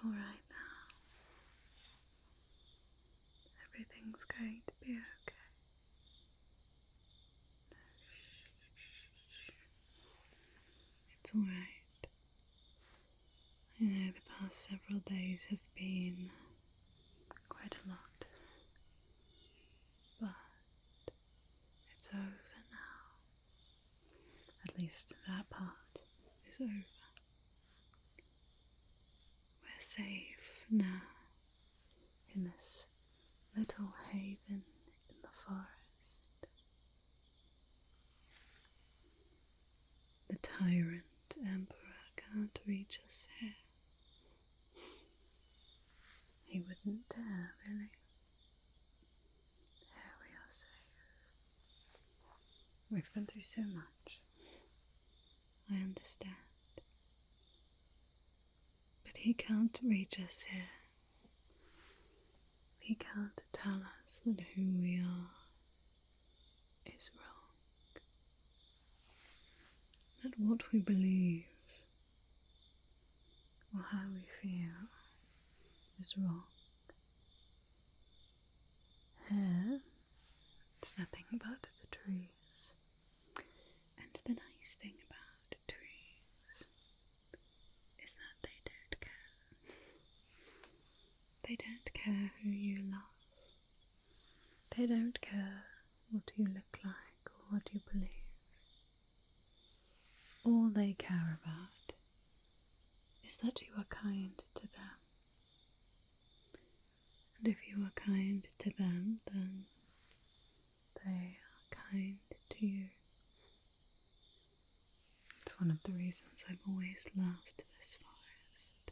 all right now. Everything's going to be okay. It's all right. I know the past several days have been quite a lot, but it's over now. At least that part is over. We're safe now in this little haven in the forest. The tyrant emperor can't reach us here. He wouldn't dare, really. Here we are safe. We've been through so much. I understand. But he can't reach us here. He can't tell us that who we are is wrong. That what we believe or how we feel is wrong. Here, it's nothing but the trees. And the nice thing about trees is that they don't care. They don't care who you love. They don't care what you look like or what you believe. All they care about is that you are kind to them. And if you are kind to them, then they are kind to you. It's one of the reasons I've always loved this forest.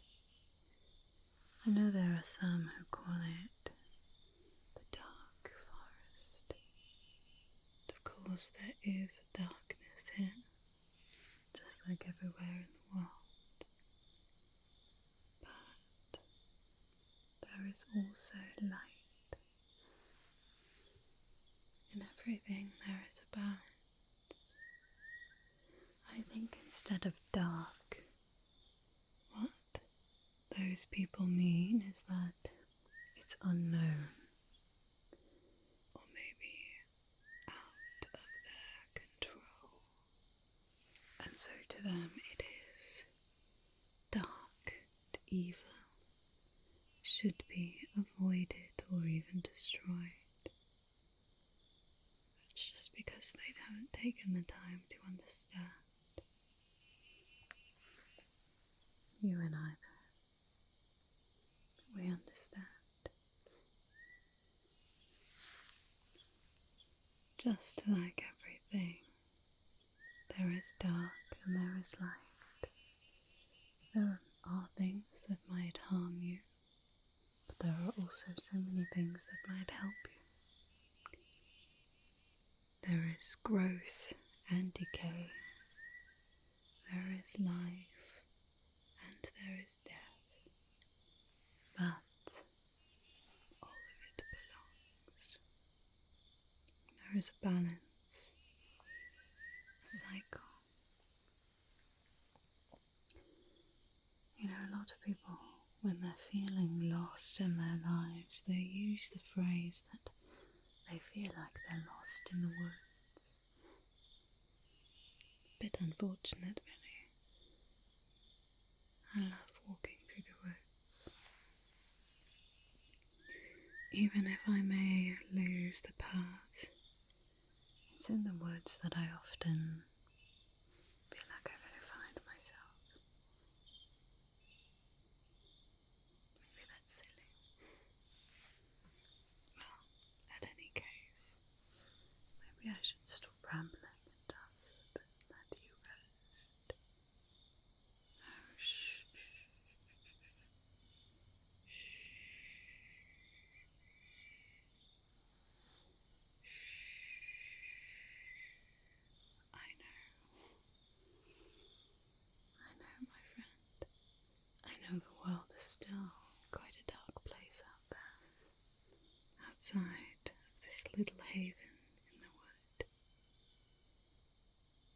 I know there are some who call it the dark forest. And of course there is a darkness here, just like everywhere in the world. But there is also light. In everything there is a balance. I think instead of dark, what those people mean is that it's unknown, or maybe out of their control, and so to them it is dark and evil, should be avoided or even destroyed. It's just because they haven't taken the time to understand. You and I, we understand. Just like everything, there is dark and there is light. There are things that might harm you, but there are also so many things that might help you. There is growth and decay. There is life. And there is death, but all of it belongs. There is a balance, a cycle. You know, a lot of people, when they're feeling lost in their lives, they use the phrase that they feel like they're lost in the woods. A bit unfortunate, really. I love walking through the woods. Even if I may lose the path, it's in the woods that I often feel like I really find myself. Maybe that's silly. Well, at any case, maybe I should stop rambling and just let you rest. Oh, shh. I know, my friend. I know the world is still quite a dark place out there, outside of this little haven in the wood.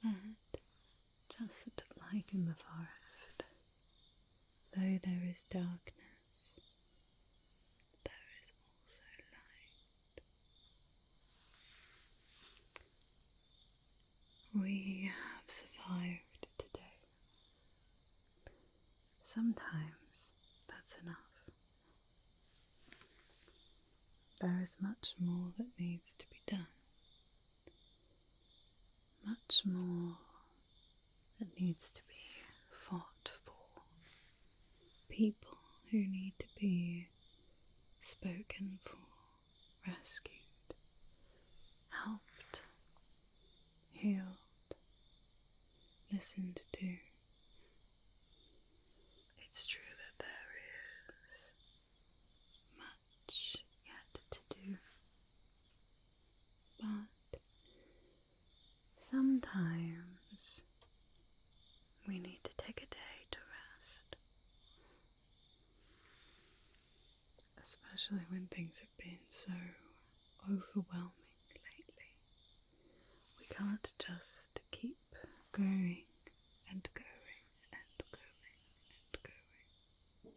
But, just like in the forest, though there is darkness, We have survived today. Sometimes that's enough. There is much more that needs to be done. Much more that needs to be fought for. People who need to be spoken for, rescued, helped, healed, listened to. It's true that there is much yet to do, but sometimes we need to take a day to rest, especially when things have been so overwhelming lately. We can't just keep going and going and going and going.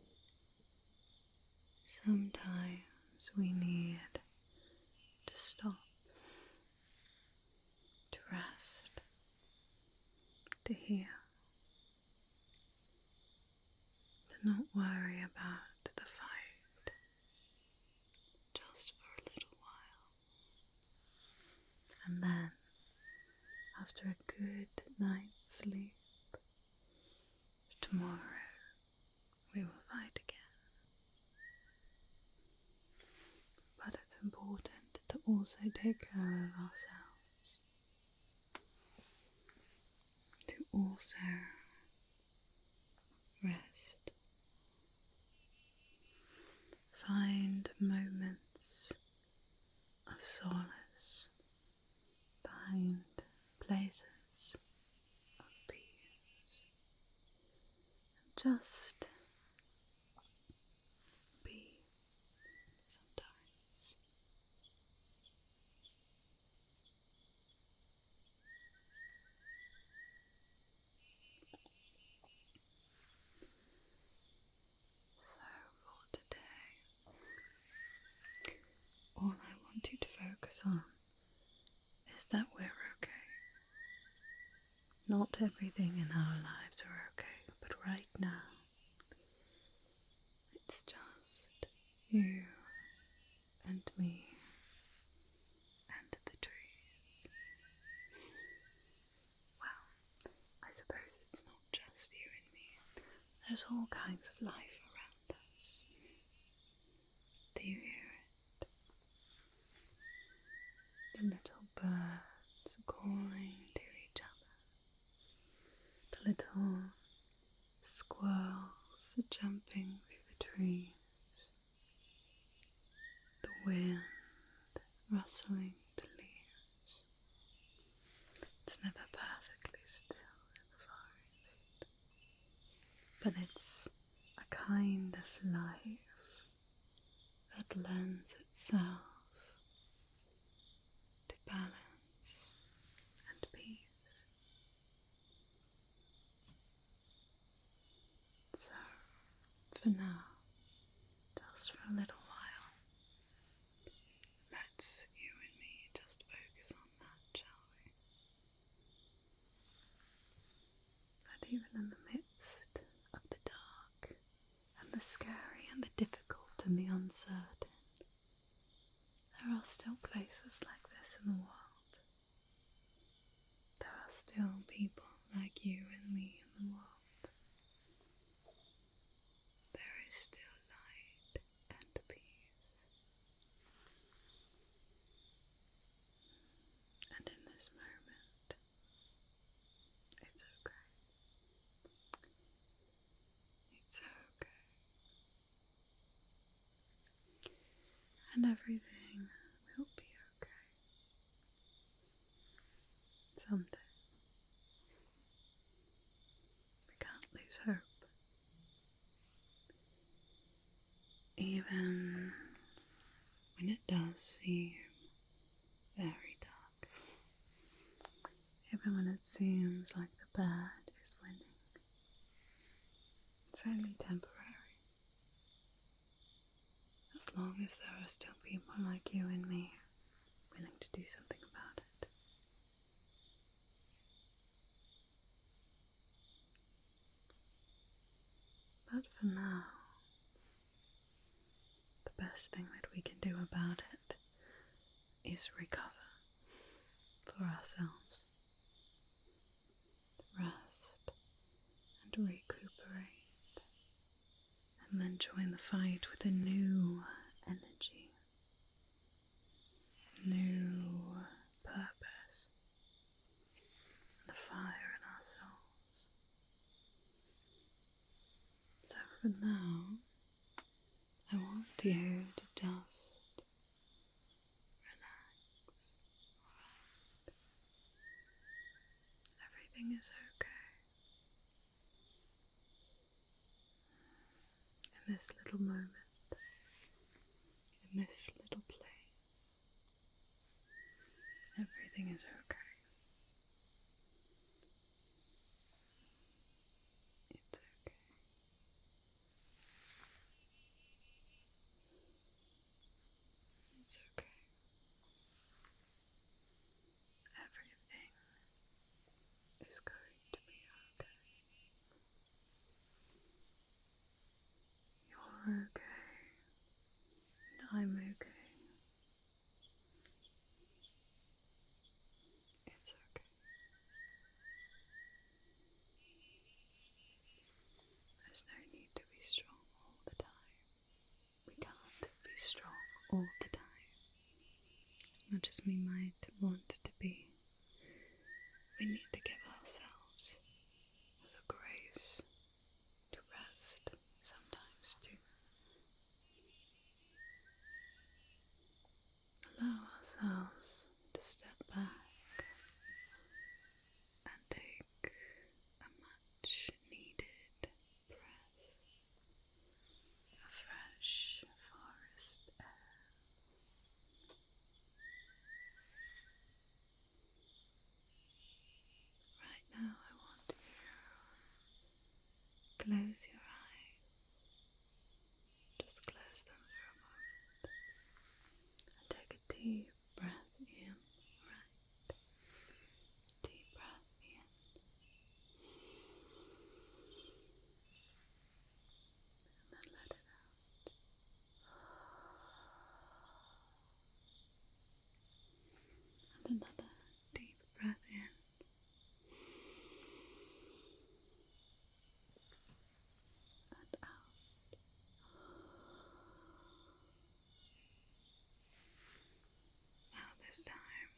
Sometimes we need to stop, to rest, to heal, to not worry about the fight just for a little while. And then, after a good night's sleep, tomorrow we will fight again. But it's important to also take care of ourselves, to also rest, find moments of solace, find places of peace, and just be sometimes. So for today, all I want you to focus on is that we're okay. Not everything in our lives are okay, but right now, it's just you and me and the trees. Well, I suppose it's not just you and me. There's all kinds of life around us. Do you hear it? The little birds calling to each other. The little squirrels jumping through the trees. The wind rustling the leaves. It's never perfectly still in the forest, but it's a kind of life that lends itself to balance and peace. So, for now, just for a little while, let's you and me just focus on that, shall we? That even in the midst of the dark and the scary and the difficult and the uncertain, there are still places like this in the world. There are still people like you and me in the world. There is still light and peace. And in this moment, it's okay. It's okay. And everything will be okay. Someday. We can't lose hope. Even when it does seem very dark. Even when it seems like the bad is winning. It's only temporary. As long as there are still people like you and me willing to do something about it. for now, the best thing that we can do about it is recover for ourselves, rest and recuperate, and then join the fight with a new energy, new purpose, and a fire in our souls. So for now, I want you to just relax. Everything is okay. In this little moment, in this little place, everything is okay. It's okay. It's okay. Everything is going to be okay. You're okay. And I'm okay. It's okay. There's no need to be strong all the time. We can't be strong all the time. As much as we might want to be, we need to give ourselves the grace to rest sometimes too. Allow ourselves to step back and take a much needed breath of fresh forest air. Right now I want you to close your eyes. Just close them for a moment and take a deep breath in. Right. Deep breath in. And then let it out. And another deep breath in. And out. Now this time,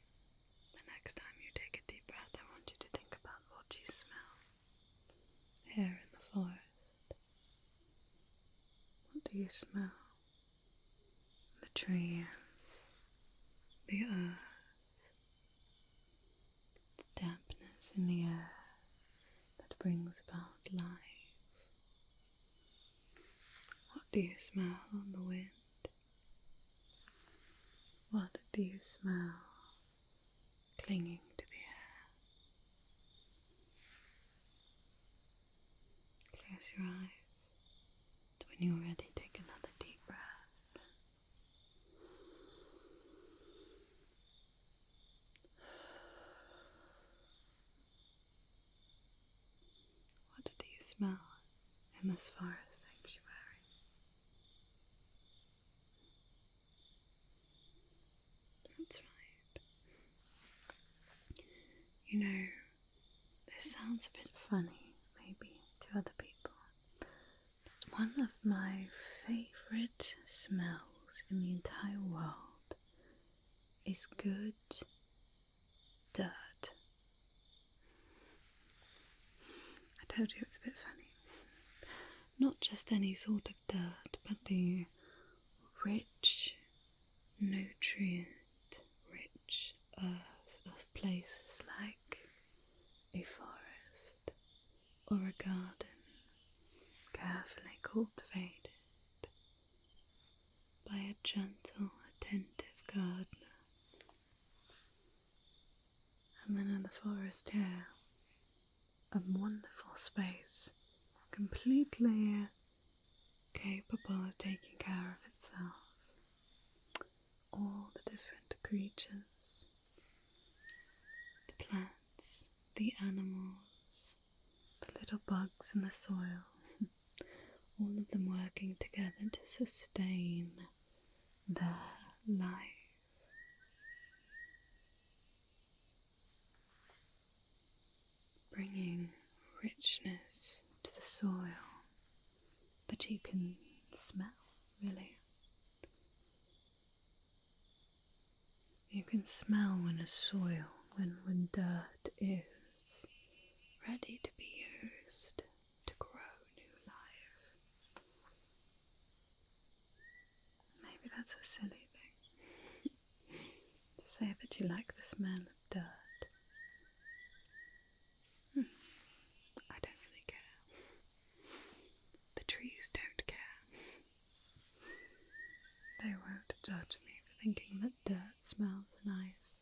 the next time you take a deep breath, I want you to think about what you smell here in the forest. What do you smell? The trees, the earth, the dampness in the air that brings about life. What do you smell on the wind? What do you smell clinging to the air? Close your eyes, and when you're ready, take another deep breath. What do you smell in this forest sanctuary? That's right. You know, this sounds a bit funny, maybe, to other people, but one of my favourite smells in the entire world is good dirt. I told you it's a bit funny. Not just any sort of dirt, but the rich, nutrient-rich earth of places like a forest or a garden, carefully cultivated by a gentle, attentive gardener. And then in the forest here, a wonderful space, completely capable of taking care of itself. All the different creatures, the plants, the animals, the little bugs in the soil, all of them working together to sustain their life. Bringing richness to the soil that you can smell, really. You can smell when a soil, when dirt is ready to be used to grow new life. Maybe that's a silly thing to say that you like the smell of dirt. I don't really care. The trees don't care. They won't judge me for thinking that dirt smells nice,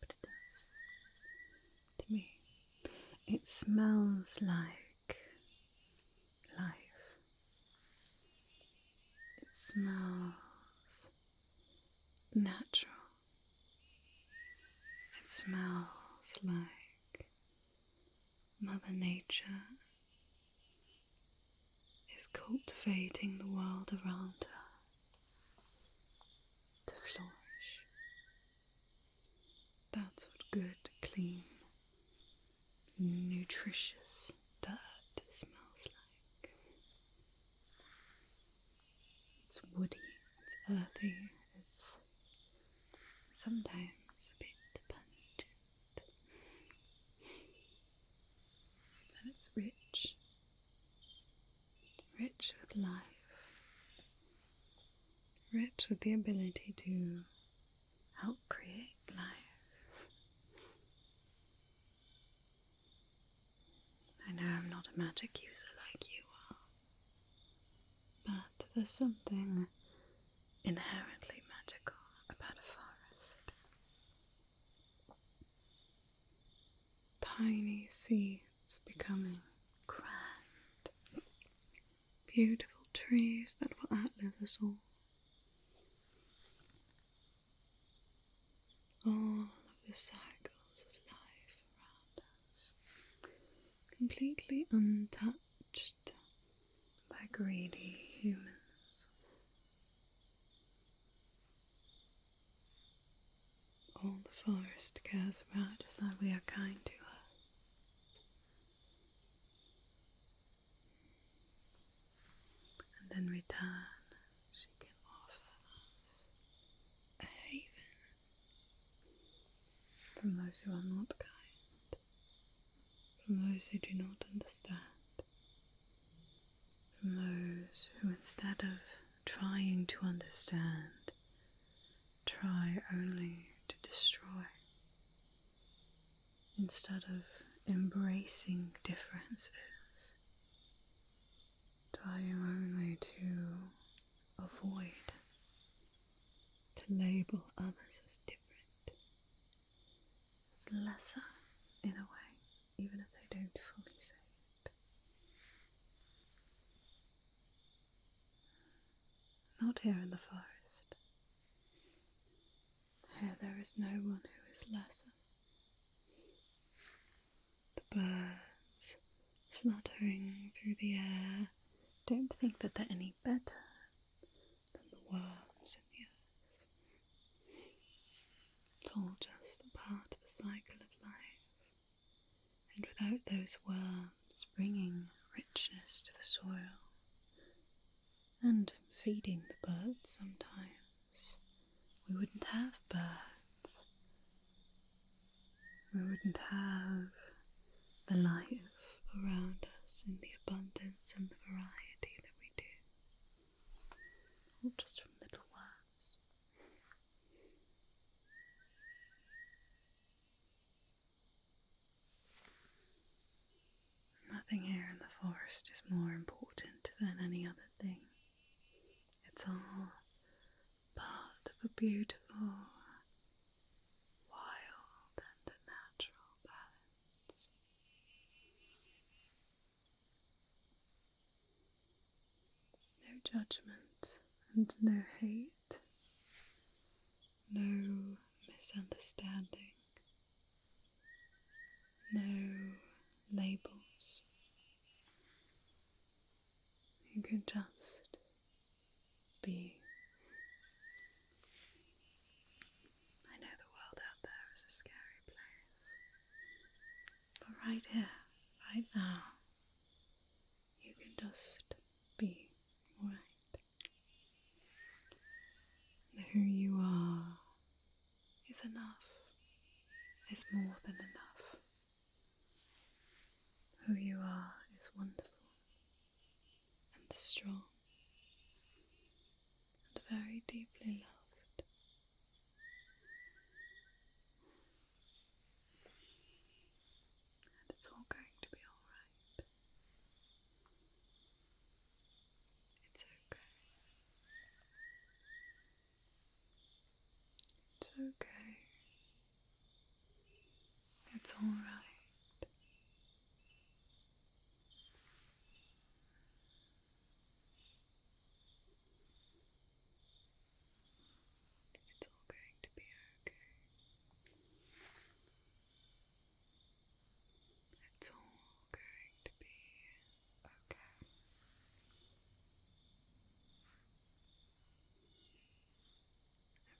but it does. To me, it smells like life. It smells natural. It smells like Mother Nature is cultivating the world around her to flourish. That's what good, clean, nutritious dirt smells like. It's woody, it's earthy, it's sometimes a bit pungent, but it's rich with life, rich with the ability to help create life. I know I'm not a magic user like you are, but there's something inherently magical about a forest. Tiny seeds becoming grand, beautiful trees that will outlive us all. All of the cycles of life around us, completely untouched by greedy humans. All the forest cares about is that we are kind to her. And in return, she can offer us a haven from those who are not kind, from those who do not understand, from those who, instead of trying to understand, try only to destroy, instead of embracing differences, trying only to avoid, to label others as different, as lesser in a way, even if they don't fully say it. Not here in the forest. Here there is no one who is lesser. The birds fluttering through the air don't think that they're any better than the worms in the earth. It's all just a part of the cycle of life. And without those worms bringing richness to the soil and feeding the birds sometimes, we wouldn't have birds. We wouldn't have the life around us in the abundance and the variety that we do. All just from little worms. Nothing here in the forest is more important than any other thing. It's all part of a beautiful, wild and natural balance. No judgment and no hate, no misunderstanding, no labels. can just be. I know the world out there is a scary place, but right here, right now, you can just be, alright? And who you are is enough, is more than enough. Who you are is wonderful and strong and very deeply loved. And it's all going to be alright. It's okay. It's okay. It's alright. It's all going to be okay. It's all going to be okay.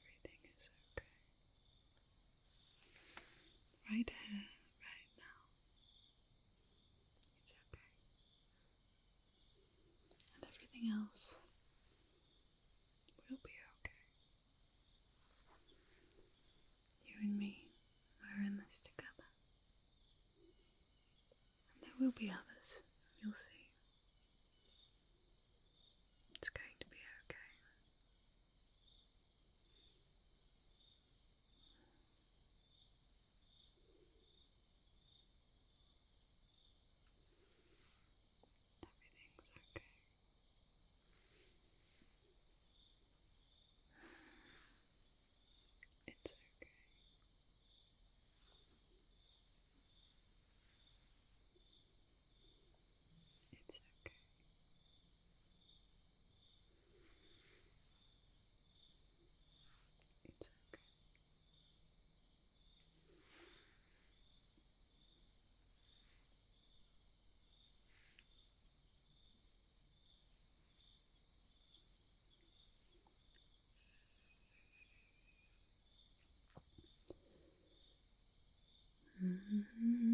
Everything is okay. Right here, right now. It's okay. And everything else will be okay. You and me, we're in this together. And there will be others, you'll see. It's going to be okay. Everything's okay. It's okay. It's okay. It's okay. Mm-hmm.